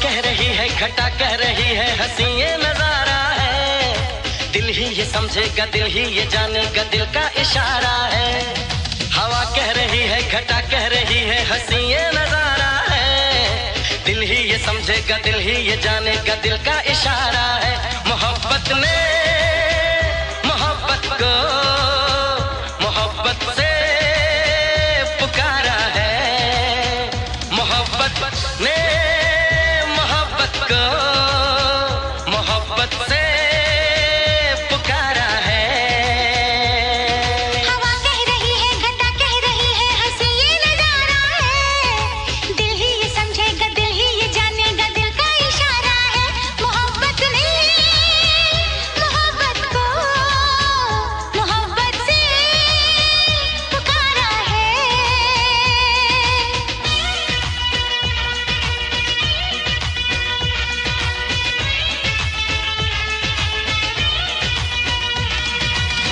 कह रही है, घटा कह रही है, हंसी ये नजारा है। दिल ही ये समझेगा, दिल ही ये जानेगा, दिल का इशारा है। हवा कह रही है, घटा कह रही है, हंसी ये नजारा है। दिल ही ये समझेगा, दिल ही ये जानेगा, दिल का इशारा है। मोहब्बत ने मोहब्बत को मोहब्बत से पुकारा है। मोहब्बत ने मोहब्बत को मोहब्बत से पुकारा है। हवा कह रही है, घटा कह रही है, हंसी ये नजारा है। दिल ही ये समझेगा, दिल ही ये जानेगा, दिल का इशारा है। मोहब्बत ने मोहब्बत को मोहब्बत से पुकारा है।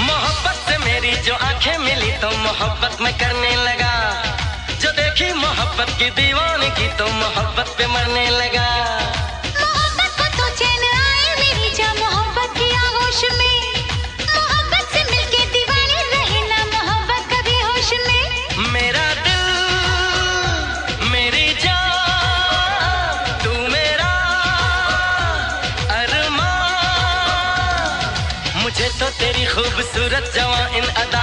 मोहब्बत से मेरी जो आंखें मिली तो मोहब्बत में करने लगा। जो देखी मोहब्बत की दीवानगी तो मोहब्बत पे मरने लगा। मोहब्बत को तो चैन आए मेरी जा मोहब्बत की आगोश में। मोहब्बत से मिलके दीवाने रहे ना मोहब्बत कभी होश में। मेरा दिल मेरी जान तू मेरा अरमान। मुझे तो तेरी खूबसूरत जवां इन अदा